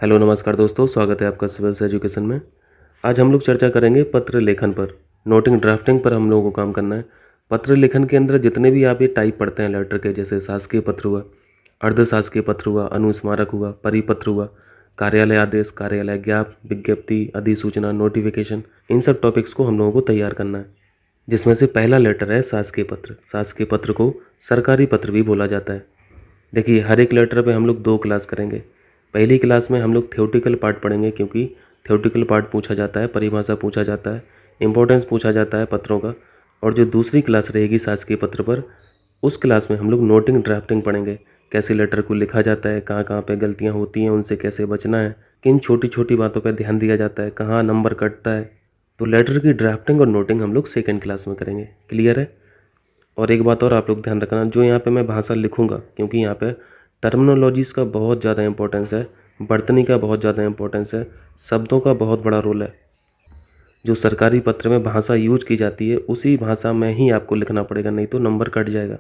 Hello नमस्कार दोस्तों, स्वागत है आपका सिविल्स एजुकेशन में। आज हम लोग चर्चा करेंगे पत्र लेखन पर। नोटिंग ड्राफ्टिंग पर हम लोगों को काम करना है। पत्र लेखन के अंदर जितने भी आप ये टाइप पढ़ते हैं लेटर के, जैसे शासकीय पत्र हुआ, अर्धशासकीय पत्र हुआ, अनुस्मारक हुआ, परिपत्र हुआ, कार्यालय आदेश, कार्यालय ज्ञापन, विज्ञप्ति, अधिसूचना, नोटिफिकेशन, इन सब टॉपिक्स को हम लोगों को तैयार करना है। जिसमें से पहला लेटर है शासकीय पत्र। शासकीय पत्र को सरकारी पत्र भी बोला जाता है। देखिए, हर एक लेटर पे हम लोग 2 क्लास करेंगे। पहली क्लास में हम लोग थ्योरेटिकल पार्ट पढ़ेंगे, क्योंकि थ्योरेटिकल पार्ट पूछा जाता है, परिभाषा पूछा जाता है, इंपॉर्टेंस पूछा जाता है पत्रों का। और जो दूसरी क्लास रहेगी शासकीय पत्र पर, उस क्लास में हम लोग नोटिंग ड्राफ्टिंग पढ़ेंगे। कैसे लेटर को लिखा जाता है, कहाँ कहाँ पे गलतियाँ होती हैं, उनसे कैसे बचना है, किन छोटी छोटी बातों पर ध्यान दिया जाता है, कहाँ नंबर कटता है। तो लेटर की ड्राफ्टिंग और नोटिंग हम लोग सेकेंड क्लास में करेंगे। क्लियर है? और एक बात और आप लोग ध्यान रखना, जो यहाँ पे मैं भाषा लिखूंगा, क्योंकि यहाँ पे टर्मिनोलॉजीज़ का बहुत ज़्यादा इंपॉर्टेंस है, वर्तनी का बहुत ज़्यादा इंपॉर्टेंस है, शब्दों का बहुत बड़ा रोल है। जो सरकारी पत्र में भाषा यूज की जाती है उसी भाषा में ही आपको लिखना पड़ेगा, नहीं तो नंबर कट जाएगा।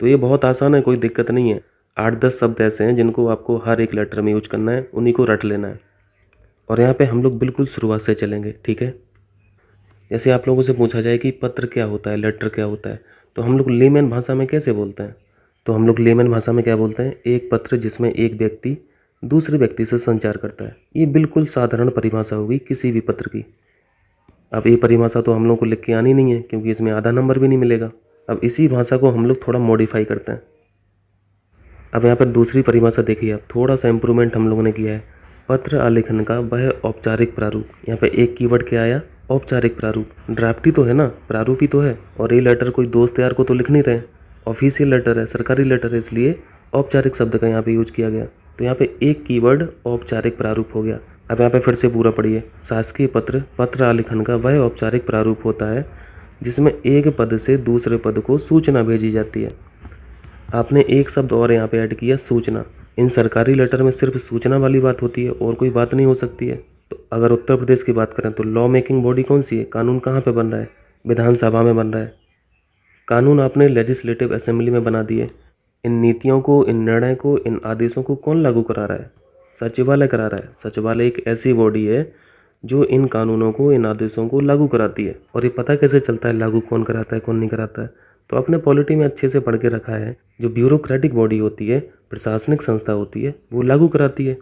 तो ये बहुत आसान है, कोई दिक्कत नहीं है। 8-10 शब्द ऐसे हैं जिनको आपको हर एक लेटर में यूज करना है, उन्हीं को रट लेना है। और यहाँ पे हम लोग बिल्कुल शुरुआत से चलेंगे, ठीक है? जैसे आप लोगों से पूछा जाए कि पत्र क्या होता है, लेटर क्या होता है, तो हम लोग लेमन भाषा में कैसे बोलते हैं? तो हम लोग लेमन भाषा में क्या बोलते हैं? एक पत्र जिसमें एक व्यक्ति दूसरे व्यक्ति से संचार करता है। ये बिल्कुल साधारण परिभाषा होगी किसी भी पत्र की। अब ये परिभाषा तो हम लोग को लिख के आनी नहीं है, क्योंकि इसमें आधा नंबर भी नहीं मिलेगा। अब इसी भाषा को हम लोग थोड़ा मॉडिफाई करते हैं। अब यहाँ पर दूसरी परिभाषा देखिए, आप थोड़ा सा इम्प्रूवमेंट हम लोगों ने किया है। पत्र आलेखन का वह औपचारिक प्रारूप। यहाँ पे एक कीवर्ड क्या आया? औपचारिक प्रारूप। ड्राफ्ट ही तो है ना, प्रारूप ही तो है। और ये लेटर कोई दोस्त यार को तो लिख नहीं रहे, ऑफिशियल लेटर है, सरकारी लेटर है, इसलिए औपचारिक शब्द का यहाँ पे यूज किया गया। तो यहाँ पे एक कीवर्ड औपचारिक प्रारूप हो गया। अब यहाँ पे फिर से पूरा पढ़िए। शासकीय पत्र पत्र आलेखन का वह औपचारिक प्रारूप होता है जिसमें एक पद से दूसरे पद को सूचना भेजी जाती है। आपने एक शब्द और यहाँ पे ऐड किया, सूचना। इन सरकारी लेटर में सिर्फ सूचना वाली बात होती है और कोई बात नहीं हो सकती है। तो अगर उत्तर प्रदेश की बात करें तो लॉ मेकिंग बॉडी कौन सी है? कानून कहाँ पे बन रहा है? विधानसभा में बन रहा है। कानून आपने लेजिस्लेटिव असेंबली में बना दिए। इन नीतियों को, इन निर्णय को, इन आदेशों को कौन लागू करा रहा है? सचिवालय करा रहा है। सचिवालय एक ऐसी बॉडी है जो इन कानूनों को, इन आदेशों को लागू कराती है। और ये पता कैसे चलता है लागू कौन कराता है, कौन नहीं कराता है? तो आपने पॉलिटी में अच्छे से पढ़ के रखा है, जो ब्यूरोक्रेटिक बॉडी होती है, प्रशासनिक संस्था होती है, वो लागू कराती है।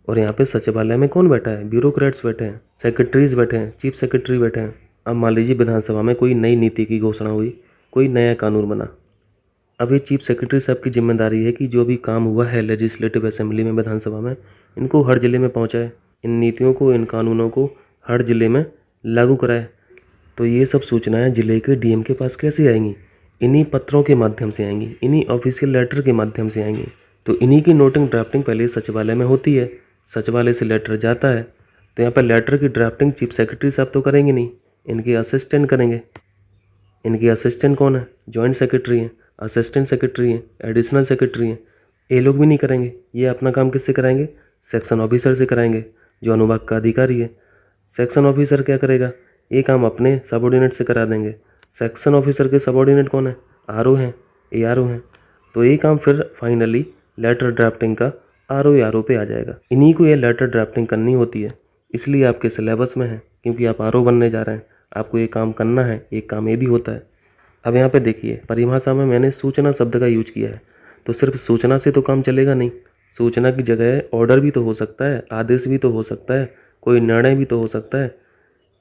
और यहाँ पे सचिवालय में कौन बैठा है? ब्यूरोक्रेट्स बैठे हैं, सेक्रेटरीज बैठे हैं, चीफ सेक्रेटरी बैठे हैं। अब मान लीजिए विधानसभा में कोई नई नीति की घोषणा हुई, कोई नया कानून बना। अब ये चीफ सेक्रेटरी साहब की जिम्मेदारी है कि जो भी काम हुआ है लेजिस्लेटिव असेंबली में, विधानसभा में, इनको हर जिले में पहुँचाए, इन नीतियों को, इन कानूनों को हर जिले में लागू कराए। तो ये सब सूचनाएं जिले के डीएम के पास कैसे आएंगी? इन्हीं पत्रों के माध्यम से आएंगी, इन्हीं ऑफिशियल लेटर के माध्यम से आएंगी। तो इन्हीं की नोटिंग ड्राफ्टिंग पहले सचिवालय में होती है। सचिवालय से लेटर जाता है, तो यहाँ पर लेटर की ड्राफ्टिंग चीफ सेक्रेटरी साहब तो करेंगे नहीं, इनके असिस्टेंट करेंगे। इनके असिस्टेंट कौन है? जॉइंट सेक्रेटरी हैं, असिस्टेंट सेक्रेटरी हैं, एडिशनल सेक्रेटरी हैं। ये लोग भी नहीं करेंगे। ये अपना काम किससे कराएंगे? सेक्शन ऑफिसर से कराएंगे, जो अनुभाग का अधिकारी है। सेक्शन ऑफिसर क्या करेगा? ये काम अपने सबऑर्डिनेट से करा देंगे। सेक्शन ऑफिसर के सबऑर्डिनेट कौन है? आरओ हैं, एआरओ हैं। तो ये काम फिर फाइनली लेटर ड्राफ्टिंग का आरओ पे आ जाएगा। इन्हीं को ये लेटर ड्राफ्टिंग करनी होती है, इसलिए आपके सिलेबस में है, क्योंकि आप आरओ बनने जा रहे हैं, आपको ये काम करना है। एक काम ये भी होता है। अब यहाँ पे देखिए, परिभाषा में मैंने सूचना शब्द का यूज किया है। तो सिर्फ सूचना से तो काम चलेगा नहीं। सूचना की जगह ऑर्डर भी तो हो सकता है, आदेश भी तो हो सकता है, कोई निर्णय भी तो हो सकता है।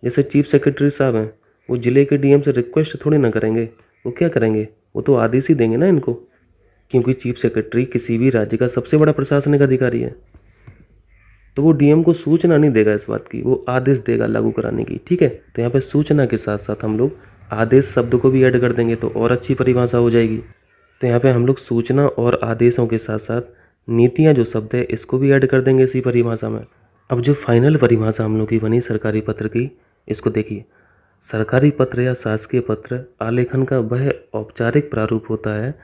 जैसे चीफ सेक्रेटरी साहब हैं, वो जिले के डीएम से रिक्वेस्ट थोड़ी ना करेंगे। वो क्या करेंगे? वो तो आदेश ही देंगे ना इनको, क्योंकि चीफ सेक्रेटरी किसी भी राज्य का सबसे बड़ा प्रशासनिक अधिकारी है। तो वो डीएम को सूचना नहीं देगा इस बात की, वो आदेश देगा लागू कराने की। ठीक है? तो यहाँ पे सूचना के साथ साथ हम लोग आदेश शब्द को भी ऐड कर देंगे, तो और अच्छी परिभाषा हो जाएगी। तो यहाँ पे हम लोग सूचना और आदेशों के साथ साथ नीतियाँ जो शब्द है, इसको भी ऐड कर देंगे इसी परिभाषा में। अब जो फाइनल परिभाषा हम लोग की बनी सरकारी पत्र की, इसको देखिए। सरकारी पत्र या शासकीय पत्र आलेखन का वह औपचारिक प्रारूप होता है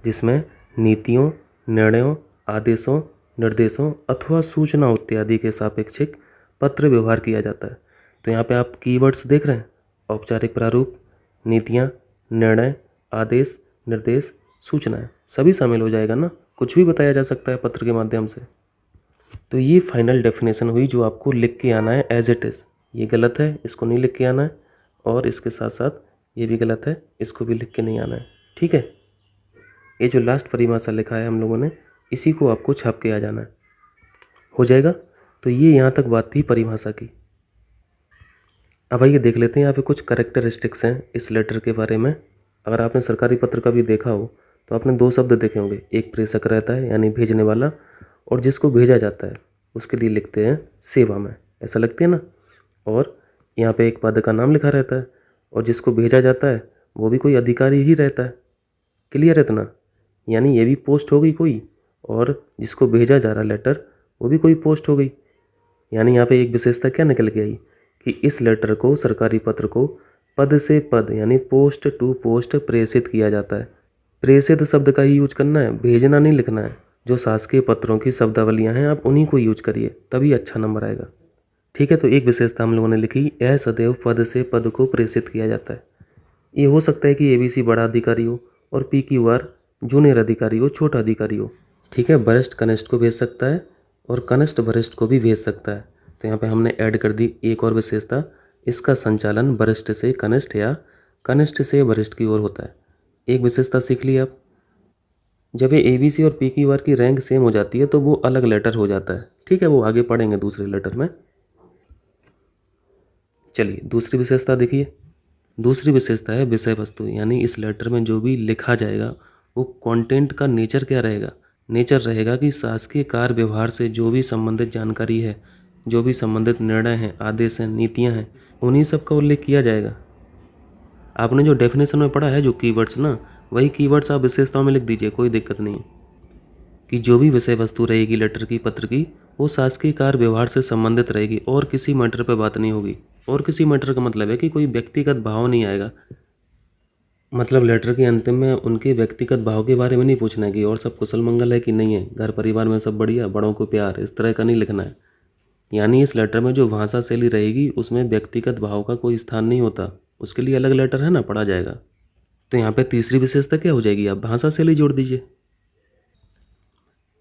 जिसमें नीतियों, निर्णयों, आदेशों, निर्देशों अथवा सूचना इत्यादि के सापेक्षिक पत्र व्यवहार किया जाता है। तो यहाँ पे आप कीवर्ड्स देख रहे हैं, औपचारिक प्रारूप, नीतियाँ, निर्णय, आदेश, निर्देश, सूचनाएं, सभी शामिल हो जाएगा ना। कुछ भी बताया जा सकता है पत्र के माध्यम से। तो ये फाइनल डेफिनेशन हुई जो आपको लिख के आना है एज इट इज़। ये गलत है, इसको नहीं लिख के आना है, और इसके साथ साथ ये भी गलत है, इसको भी लिख के नहीं आना है। ठीक है, ये जो लास्ट परिभाषा लिखा है हम लोगों ने, इसी को आपको छाप के आ जाना है, हो जाएगा। तो ये यहाँ तक बात थी परिभाषा की। अब आइए देख लेते हैं यहाँ पे कुछ करेक्टरिस्टिक्स हैं इस लेटर के बारे में। अगर आपने सरकारी पत्र का भी देखा हो तो आपने दो शब्द देखे होंगे, एक प्रेषक रहता है यानी भेजने वाला, और जिसको भेजा जाता है उसके लिए लिखते हैं सेवा में, ऐसा लगते हैं ना। और यहाँ पे एक पद का नाम लिखा रहता है, और जिसको भेजा जाता है वो भी कोई अधिकारी ही रहता है। क्लियर है इतना, यानी ये भी पोस्ट हो गई कोई, और जिसको भेजा जा रहा लेटर वो भी कोई पोस्ट हो गई। यानी यहाँ पे एक विशेषता क्या निकल के आई कि इस लेटर को, सरकारी पत्र को पद से पद यानी पोस्ट टू पोस्ट प्रेषित किया जाता है। प्रेषित शब्द का ही यूज करना है, भेजना नहीं लिखना है। जो शासकीय पत्रों की शब्दावलियाँ हैं आप उन्हीं को यूज करिए, तभी अच्छा नंबर आएगा। ठीक है, तो एक विशेषता हम लोगों ने लिखी, यह सदैव पद से पद को प्रेषित किया जाता है। ये हो सकता है कि ABC बड़ा अधिकारी हो और PQR जूनियर अधिकारी हो, छोटा अधिकारी हो। ठीक है, वरिष्ठ कनिष्ठ को भेज सकता है और कनिष्ठ वरिष्ठ को भी भेज सकता है। तो यहाँ पे हमने ऐड कर दी एक और विशेषता, इसका संचालन वरिष्ठ से कनिष्ठ या कनिष्ठ से वरिष्ठ की ओर होता है। एक विशेषता सीख ली आप। जब ये ABC और PQR की रैंक सेम हो जाती है तो वो अलग लेटर हो जाता है। ठीक है, वो आगे पढ़ेंगे दूसरे लेटर में। चलिए दूसरी विशेषता देखिए। दूसरी विशेषता है विषय वस्तु, यानी इस लेटर में जो भी लिखा जाएगा वो कंटेंट का नेचर क्या रहेगा। नेचर रहेगा कि शासकीय कार्य व्यवहार से जो भी संबंधित जानकारी है, जो भी संबंधित निर्णय हैं, आदेश हैं, नीतियां हैं, उन्हीं सब का उल्लेख किया जाएगा। आपने जो डेफिनेशन में पढ़ा है जो कीवर्ड्स ना, वही कीवर्ड्स आप विशेषताओं में लिख दीजिए, कोई दिक्कत नहीं है। कि जो भी विषय वस्तु रहेगी लेटर की, पत्र की, वो शासकीय कार्य व्यवहार से संबंधित रहेगी और किसी मैटर पर बात नहीं होगी। और किसी मैटर का मतलब है कि कोई व्यक्तिगत भाव नहीं आएगा। मतलब लेटर के अंतिम में उनके व्यक्तिगत भाव के बारे में नहीं पूछना है कि और सब कुशल मंगल है कि नहीं है, घर परिवार में सब बढ़िया, बड़ों को प्यार, इस तरह का नहीं लिखना है। यानी इस लेटर में जो भाषा शैली रहेगी उसमें व्यक्तिगत भाव का कोई स्थान नहीं होता, उसके लिए अलग लेटर है ना, पढ़ा जाएगा। तो यहाँ पे तीसरी विशेषता क्या हो जाएगी, आप भाषा शैली जोड़ दीजिए।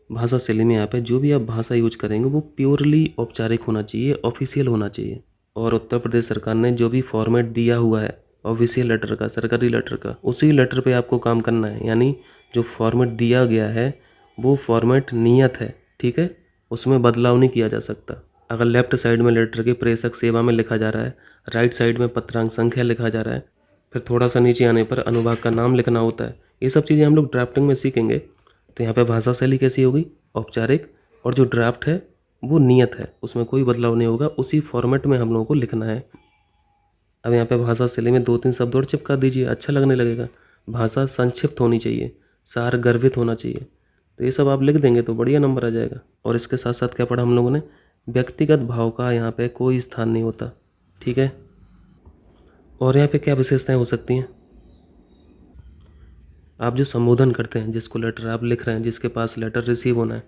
भाषा शैली में यहाँ पे जो भी आप भाषा यूज करेंगे वो प्योरली औपचारिक होना चाहिए, ऑफिशियल होना चाहिए। और उत्तर प्रदेश सरकार ने जो भी फॉर्मेट दिया हुआ है ऑफिशियल लेटर का, सरकारी लेटर का, उसी लेटर पे आपको काम करना है। यानी जो फॉर्मेट दिया गया है वो फॉर्मेट नियत है, ठीक है, उसमें बदलाव नहीं किया जा सकता। अगर लेफ्ट साइड में लेटर के प्रेषक सेवा में लिखा जा रहा है, राइट साइड में पत्रांक संख्या लिखा जा रहा है, फिर थोड़ा सा नीचे आने पर अनुभाग का नाम लिखना होता है, ये सब चीज़ें हम लोग ड्राफ्टिंग में सीखेंगे। तो यहाँ पे भाषा शैली कैसी होगी, औपचारिक, और जो ड्राफ्ट है वो नियत है, उसमें कोई बदलाव नहीं होगा, उसी फॉर्मेट में हम लोगों को लिखना है। अब यहाँ पे भाषा शैली में 2-3 शब्द और चिपका दीजिए, अच्छा लगने लगेगा। भाषा संक्षिप्त होनी चाहिए, सार गर्भित होना चाहिए। तो ये सब आप लिख देंगे तो बढ़िया नंबर आ जाएगा। और इसके साथ साथ क्या पढ़ा हम लोगों ने, व्यक्तिगत भाव का यहाँ पे कोई स्थान नहीं होता, ठीक है। और यहाँ पे क्या विशेषताएं हो सकती हैं, आप जो संबोधन करते हैं, जिसको लेटर आप लिख रहे हैं, जिसके पास लेटर रिसीव होना है,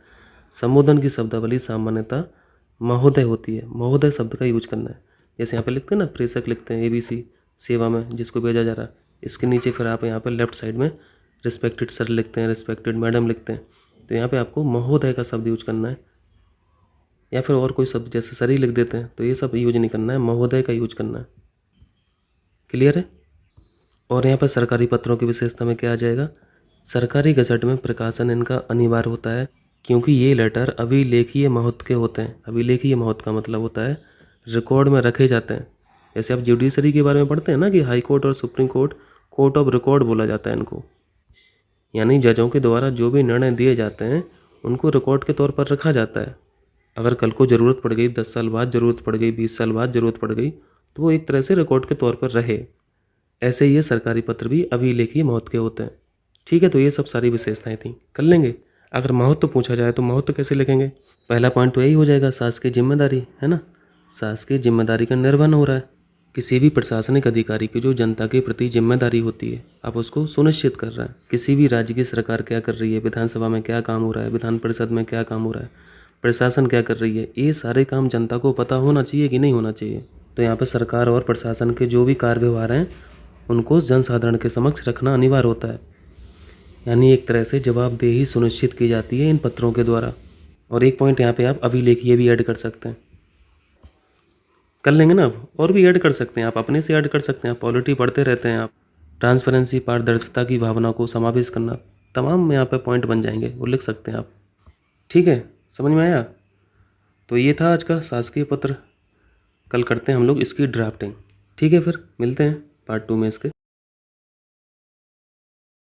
संबोधन की शब्दावली सामान्यतः महोदय होती है, महोदय शब्द का यूज करना है। जैसे यहाँ पे लिखते हैं ना, प्रेषक लिखते हैं ABC सेवा में, जिसको भेजा जा रहा है, इसके नीचे फिर आप यहाँ पे लेफ्ट साइड में रिस्पेक्टेड सर लिखते हैं, रिस्पेक्टेड मैडम लिखते हैं, तो यहाँ पे आपको महोदय का शब्द यूज करना है। या फिर और कोई शब्द जैसे सर ही लिख देते हैं, तो ये सब यूज नहीं करना है, महोदय का यूज करना है। क्लियर है। और यहाँ पर सरकारी पत्रों की विशेषता में क्या आ जाएगा, सरकारी गजट में प्रकाशन इनका अनिवार्य होता है, क्योंकि ये लेटर अभिलेखीय महत्व के होते हैं। अभिलेखीय महत्व का मतलब होता है रिकॉर्ड में रखे जाते हैं। जैसे आप जुडिशरी के बारे में पढ़ते हैं ना कि हाई कोर्ट और supreme court, court of record बोला जाता है इनको। यानी जजों के द्वारा जो भी निर्णय दिए जाते हैं उनको रिकॉर्ड के तौर पर रखा जाता है। अगर कल को ज़रूरत पड़ गई, 10 साल बाद ज़रूरत पड़ गई, 20 साल बाद ज़रूरत पड़ गई, तो वो एक तरह से रिकॉर्ड के तौर पर रहे। ऐसे ही ये सरकारी पत्र भी अभिलेखीय महत्व के होते हैं, ठीक है। तो ये सब सारी विशेषताएं थी, कर लेंगे। अगर महत्व पूछा जाए तो महत्व कैसे लिखेंगे, पहला पॉइंट तो यही हो जाएगा, शासकीय जिम्मेदारी है ना, शासकीय जिम्मेदारी का निर्वहन हो रहा है। किसी भी प्रशासनिक अधिकारी की जो जनता के प्रति जिम्मेदारी होती है, आप उसको सुनिश्चित कर रहा है। किसी भी राज्य की सरकार क्या कर रही है, विधानसभा में क्या काम हो रहा है, विधान परिषद में क्या काम हो रहा है, प्रशासन क्या कर रही है, ये सारे काम जनता को पता होना चाहिए कि नहीं होना चाहिए। तो यहाँ पर सरकार और प्रशासन के जो भी कार्य व्यवहार हैं उनको जनसाधारण के समक्ष रखना अनिवार्य होता है। यानी एक तरह से जवाबदेही सुनिश्चित की जाती है इन पत्रों के द्वारा। और एक पॉइंट यहाँ पे आप अभिलेख ये भी ऐड कर सकते हैं, कर लेंगे ना आप। और भी ऐड कर सकते हैं आप, अपने से ऐड कर सकते हैं आप, पॉलिटी पढ़ते रहते हैं आप। ट्रांसपेरेंसी, पारदर्शिता की भावना को समावेश करना, तमाम यहाँ पे पॉइंट बन जाएंगे, वो लिख सकते हैं आप। ठीक है, समझ में आया? तो ये था आज का शासकीय पत्र। कल करते हैं हम लोग इसकी ड्राफ्टिंग। ठीक है, फिर मिलते हैं पार्ट 2 में इसके।